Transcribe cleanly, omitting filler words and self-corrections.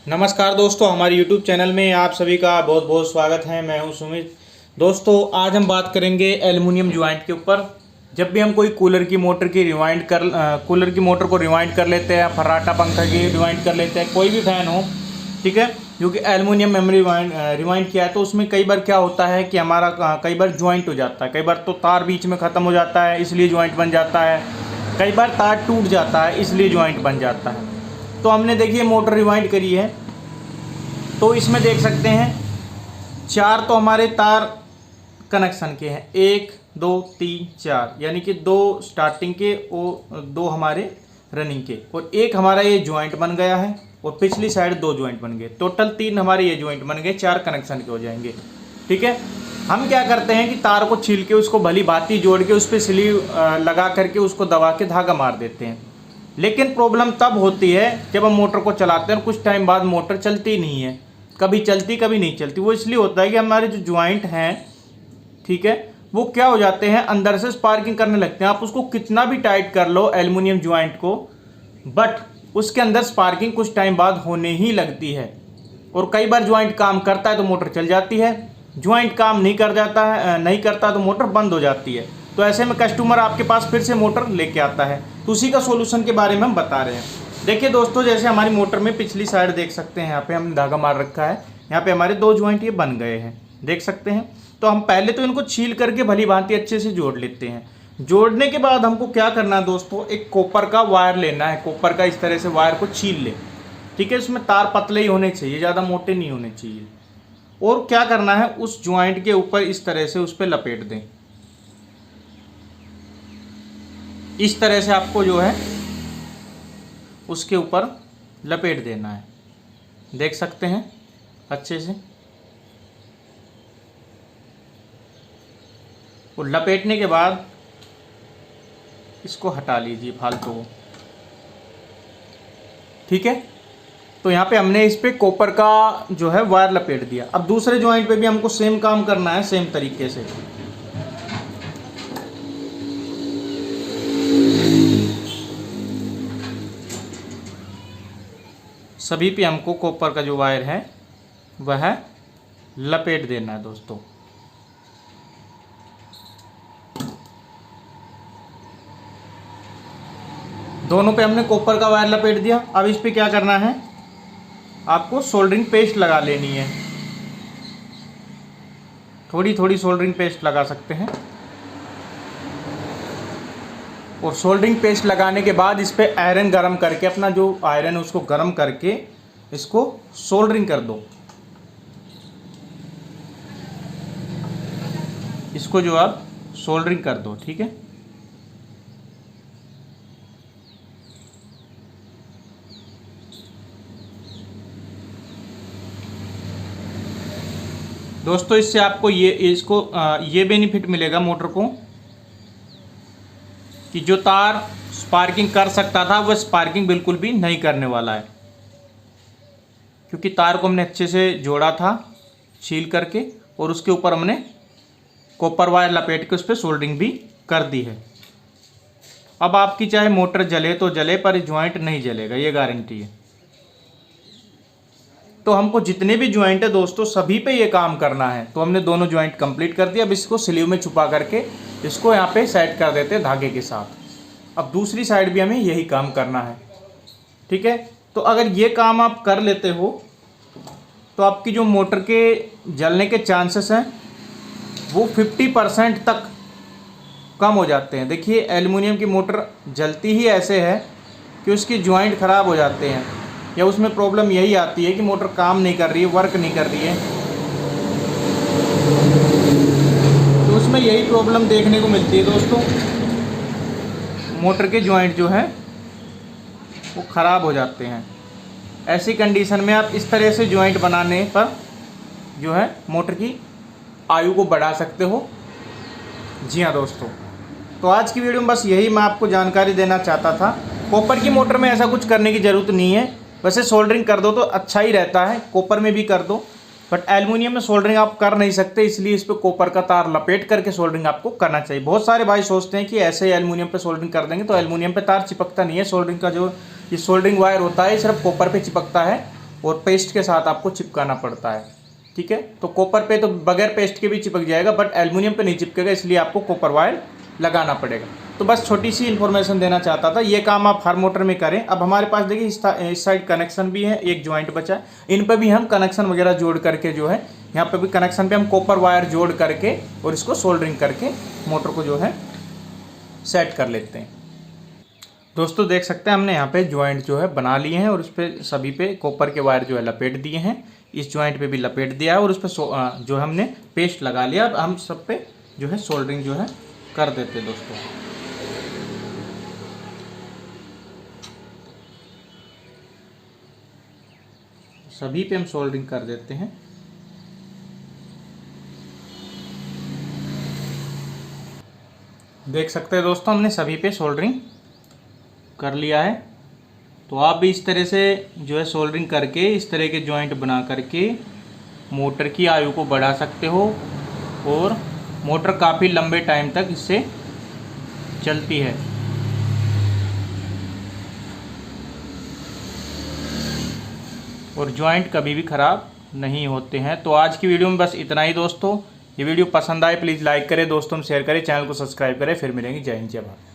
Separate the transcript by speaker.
Speaker 1: नमस्कार दोस्तों, हमारे YouTube चैनल में आप सभी का बहुत बहुत स्वागत है। मैं हूं सुमित। दोस्तों, आज हम बात करेंगे एल्युमिनियम ज्वाइंट के ऊपर। जब भी हम कोई कूलर की मोटर को रिवाइंड कर लेते हैं, फर्राटा पंखा की रिवाइंड कर लेते हैं, कोई भी फैन हो, ठीक है, जो कि एल्युमिनियम मेमोरी रिवाइंड किया है, तो उसमें कई बार क्या होता है कि हमारा कई बार ज्वाइंट हो जाता है। कई बार तो तार बीच में ख़त्म हो जाता है, इसलिए ज्वाइंट बन जाता है। कई बार तार टूट जाता है, इसलिए ज्वाइंट बन जाता है। तो हमने देखिए मोटर रिवाइंड करी है, तो इसमें देख सकते हैं 4 तो हमारे तार कनेक्शन के हैं, 1 2 3 4, यानी कि 2 स्टार्टिंग के और 2 हमारे रनिंग के, और एक हमारा ये ज्वाइंट बन गया है, और पिछली साइड 2 ज्वाइंट बन गए। टोटल 3 हमारे ये ज्वाइंट बन गए, 4 कनेक्शन के हो जाएंगे। ठीक है, हम क्या करते हैं कि तार को छील के उसको भली भांति जोड़ के उस पर स्लीव लगा करके उसको दबा के धागा मार देते हैं। लेकिन प्रॉब्लम तब होती है जब हम मोटर को चलाते हैं और कुछ टाइम बाद मोटर चलती नहीं है, कभी चलती कभी नहीं चलती। वो इसलिए होता है कि हमारे जो ज्वाइंट हैं, ठीक है, वो क्या हो जाते हैं, अंदर से स्पार्किंग करने लगते हैं। आप उसको कितना भी टाइट कर लो एल्युमिनियम ज्वाइंट को, बट उसके अंदर स्पार्किंग कुछ टाइम बाद होने ही लगती है। और कई बार ज्वाइंट काम करता है तो मोटर चल जाती है, ज्वाइंट काम नहीं करता तो मोटर बंद हो जाती है। तो ऐसे में कस्टमर आपके पास फिर से मोटर लेके आता है। तो उसी का सोल्यूशन के बारे में हम बता रहे हैं। देखिए दोस्तों, जैसे हमारी मोटर में पिछली साइड देख सकते हैं, यहाँ पे हमने धागा मार रखा है, यहाँ पे हमारे 2 ज्वाइंट ये बन गए हैं, देख सकते हैं। तो हम पहले तो इनको छील करके भली भांति अच्छे से जोड़ लेते हैं। जोड़ने के बाद हमको क्या करना है दोस्तों, एक कॉपर का वायर लेना है। कॉपर का इस तरह से वायर को छील ले, ठीक है। इसमें तार पतले ही होने चाहिए, ज़्यादा मोटे नहीं होने चाहिए। और क्या करना है, उस ज्वाइंट के ऊपर इस तरह से उस पर लपेट दें। इस तरह से आपको जो है उसके ऊपर लपेट देना है, देख सकते हैं अच्छे से। और लपेटने के बाद इसको हटा लीजिए फालतू को, ठीक है। तो यहाँ पे हमने इस पे कॉपर का जो है वायर लपेट दिया। अब दूसरे ज्वाइंट पे भी हमको सेम काम करना है, सेम तरीके से। सभी पे हमको कॉपर का जो वायर है वह लपेट देना है दोस्तों। दोनों पे हमने कॉपर का वायर लपेट दिया। अब इस पे क्या करना है, आपको सोल्डरिंग पेस्ट लगा लेनी है। थोड़ी थोड़ी सोल्डरिंग पेस्ट लगा सकते हैं। और सोल्डरिंग पेस्ट लगाने के बाद इस पे आयरन गरम करके, अपना जो आयरन है उसको गरम करके इसको सोल्डरिंग कर दो। इसको जो आप सोल्डरिंग कर दो, ठीक है। दोस्तों, इससे आपको ये बेनिफिट मिलेगा मोटर को कि जो तार स्पार्किंग कर सकता था वह स्पार्किंग बिल्कुल भी नहीं करने वाला है, क्योंकि तार को हमने अच्छे से जोड़ा था छील करके, और उसके ऊपर हमने कॉपर वायर लपेट के उस पर सोल्डरिंग भी कर दी है। अब आपकी चाहे मोटर जले तो जले, पर ज्वाइंट नहीं जलेगा, ये गारंटी है। तो हमको जितने भी ज्वाइंट है दोस्तों, सभी पे ये काम करना है। तो हमने दोनों ज्वाइंट कंप्लीट कर दिया। अब इसको स्लीव में छुपा करके इसको यहाँ पे सेट कर देते हैं धागे के साथ। अब दूसरी साइड भी हमें यही काम करना है, ठीक है। तो अगर ये काम आप कर लेते हो तो आपकी जो मोटर के जलने के चांसेस हैं वो 50% तक कम हो जाते हैं। देखिए, एल्युमिनियम की मोटर जलती ही ऐसे है कि उसकी ज्वाइंट ख़राब हो जाते हैं, या उसमें प्रॉब्लम यही आती है कि मोटर काम नहीं कर रही है, वर्क नहीं कर रही है। तो उसमें यही प्रॉब्लम देखने को मिलती है दोस्तों, मोटर के ज्वाइंट जो है वो ख़राब हो जाते हैं। ऐसी कंडीशन में आप इस तरह से ज्वाइंट बनाने पर जो है मोटर की आयु को बढ़ा सकते हो। जी हाँ दोस्तों, तो आज की वीडियो में बस यही मैं आपको जानकारी देना चाहता था। कॉपर की मोटर में ऐसा कुछ करने की ज़रूरत नहीं है। वैसे सोल्डरिंग कर दो तो अच्छा ही रहता है, कॉपर में भी कर दो, बट एल्युमिनियम में सोल्डरिंग आप कर नहीं सकते, इसलिए इस पर कॉपर का तार लपेट करके सोल्डरिंग आपको करना चाहिए। बहुत सारे भाई सोचते हैं कि ऐसे ही एल्युमिनियम पे सोल्डरिंग कर देंगे, तो एल्युमिनियम पे तार चिपकता नहीं है। सोल्डरिंग का जो ये सोल्डरिंग वायर होता है सिर्फ कॉपर पे चिपकता है, और पेस्ट के साथ आपको चिपकाना पड़ता है। ठीक है, तो कॉपर पे तो बगैर पेस्ट के भी चिपक जाएगा, बट एल्युमिनियम पे नहीं चिपकेगा, इसलिए आपको कॉपर वायर लगाना पड़ेगा। तो बस छोटी सी इन्फॉर्मेशन देना चाहता था। ये काम आप हर मोटर में करें। अब हमारे पास देखिए इस साइड कनेक्शन भी है, एक ज्वाइंट बचा है, इन पर भी हम कनेक्शन वगैरह जोड़ करके जो है, यहाँ पे भी कनेक्शन पे हम कॉपर वायर जोड़ करके और इसको सोल्डरिंग करके मोटर को जो है सेट कर लेते हैं। दोस्तों देख सकते हैं हमने यहाँ पे ज्वाइंट जो है बना लिए हैं और उस पर सभी पे कॉपर के वायर जो है लपेट दिए हैं। इस ज्वाइंट पे भी लपेट दिया है और उस पर जो हमने पेस्ट लगा लिया। अब हम सब पे जो है सोल्डरिंग जो है कर देते हैं दोस्तों। सभी पे हम सोल्डरिंग कर देते हैं। देख सकते हैं दोस्तों हमने सभी पे सोल्डरिंग कर लिया है। तो आप भी इस तरह से जो है सोल्डरिंग करके इस तरह के जॉइंट बना करके मोटर की आयु को बढ़ा सकते हो और मोटर काफ़ी लंबे टाइम तक इससे चलती है। और जॉइंट कभी भी ख़राब नहीं होते हैं। तो आज की वीडियो में बस इतना ही दोस्तों। ये वीडियो पसंद आए प्लीज़ लाइक करें, दोस्तों में शेयर करें, चैनल को सब्सक्राइब करें। फिर मिलेंगे। जय हिंद, जय भारत।